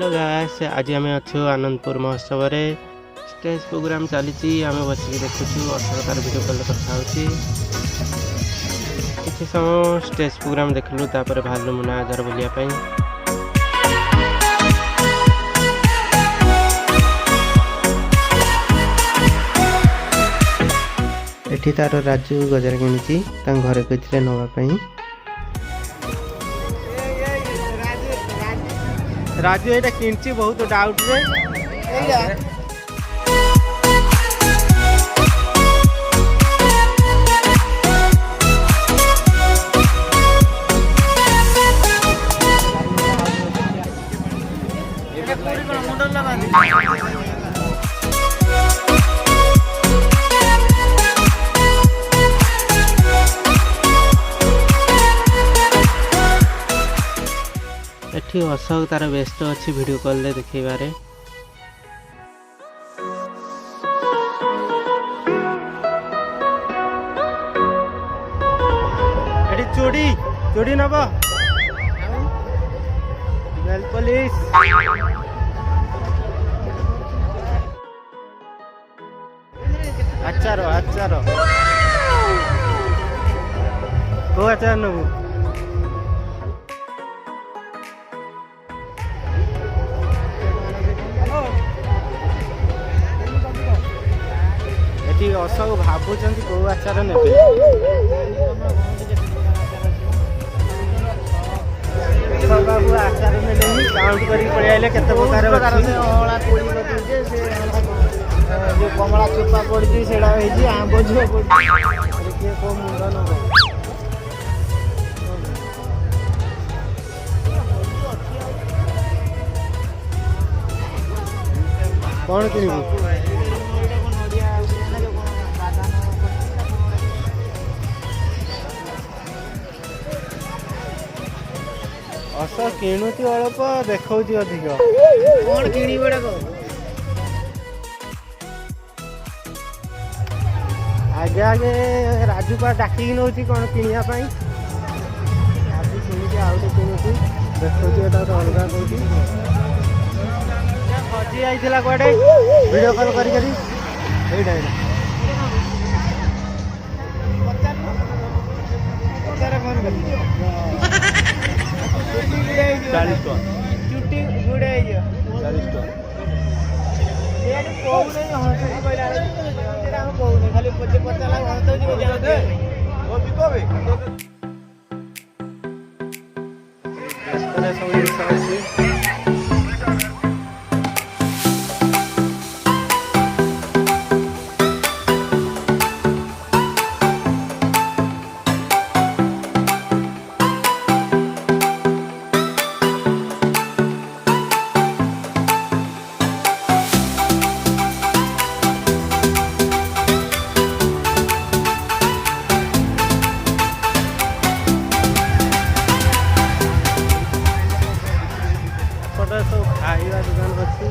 hello guys, आज आम अच्छु आनंदपुर महोत्सव रे स्टेज प्रोग्राम चली आम बसिक देखुचु अर्थकार वीडियो कॉल कथा किसी समय स्टेज प्रोग्राम देखलु तापर बाहर मुना आजार बुलिया एठी तार राजू गजर किणी घरे कहते नापी राजू ये किंची बहुत डाउट रे एठी अशोक तार व्यस्त अच्छी वीडियो कॉल रे देखैबारे एठी चोरी चोरी नब बेल पुलिस आचार आचार को आचार नबू अशोक भावुं कौ आचार ने बाबू आचार ने काउंट कर पड़े के प्रकार जो कमला चोपा पड़ी से आंब झील किए को मुंड नब कौन किणु अशोक किणुची अल्प देखा अधिक कौन किणी बड़ा आगे आगे राजू पा डाकिक नौ कौन किणापी राजू किणी आउटे किणुची देखा अलग कौटी खजी आई कड़े वीडियो कॉल कर चुटी गुड़े 40 खाली सब खाଇବା दुकान अच्छी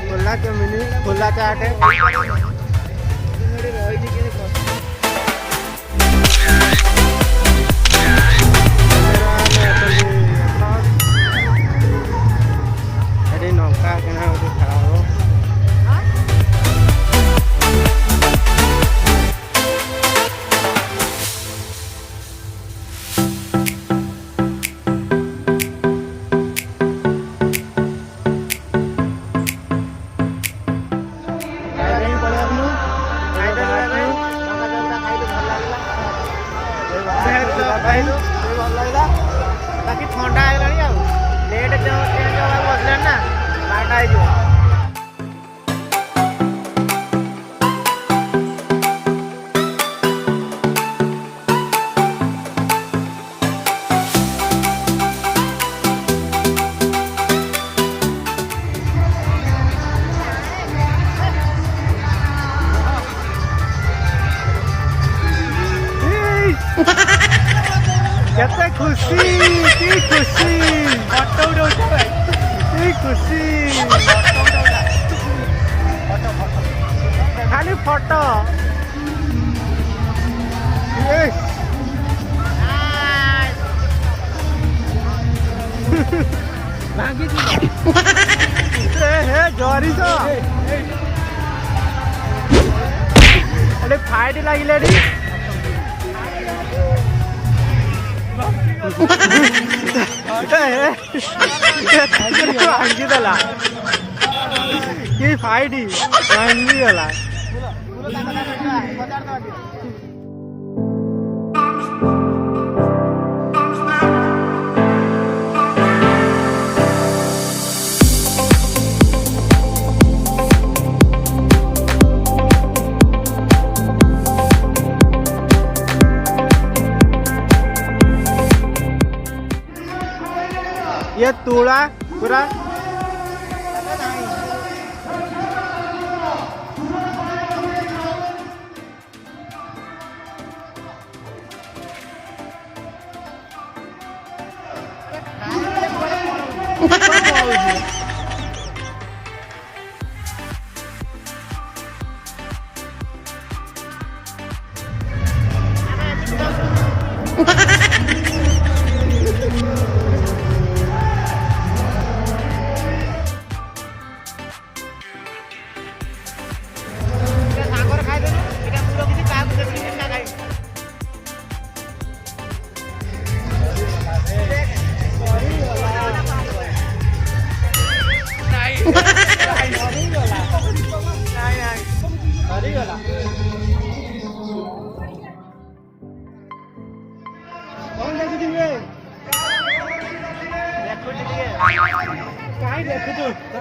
खोला चमिनी खोला चाट नौका किना खड़ा हो बाकी ठंडा है लेट बसला ना बारटा केते खुशी की खुशी फोटो उठा की खुशी खाली फोटो जरी अरे फाइट लगे भांगीदेला कि फाइट भांगीदेला ये तुला पूरा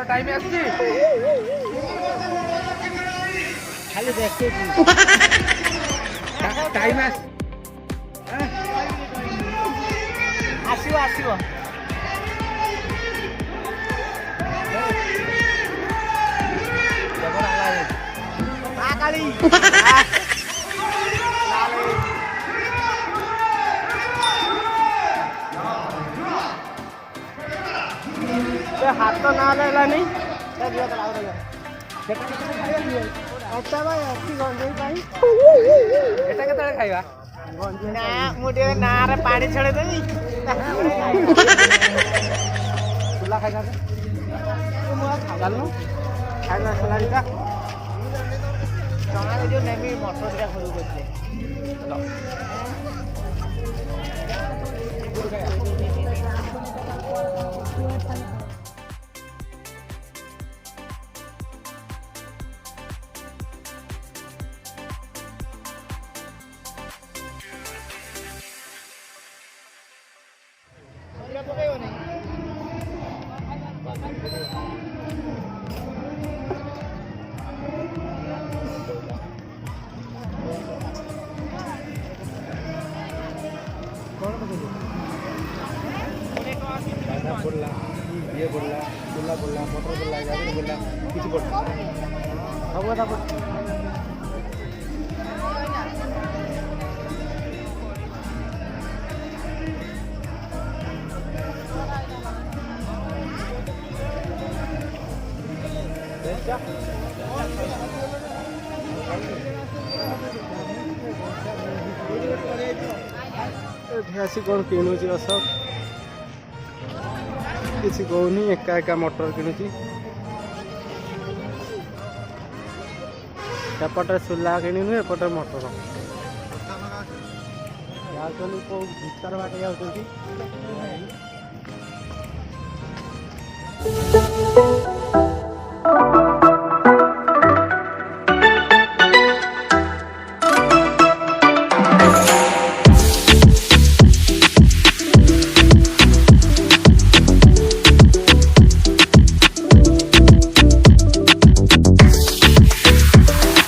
टाइम खाली देखते टाइम आसो आसो हाथ तो ना लानी अच्छा भाई अच्छी गंजे भाई एटा के तळे खाइबा ना मुटे ना रे पानी छड़े देनी खुला खाइ जा तो मो खा जालनो खाइना सलारी का चना जो नेमी मटर दिया खरु करते बोलला ये बोलला बोलला बोलला मोटर बोलला गाड़ी बोलला किसी बोल अब बता बोल भैंसी कौन किणुची अशोक किसी कहूनी एका एका मोटर किणुची एपटे सुला किणुनी एपटे मोटर भीतर बाटे जाऊँ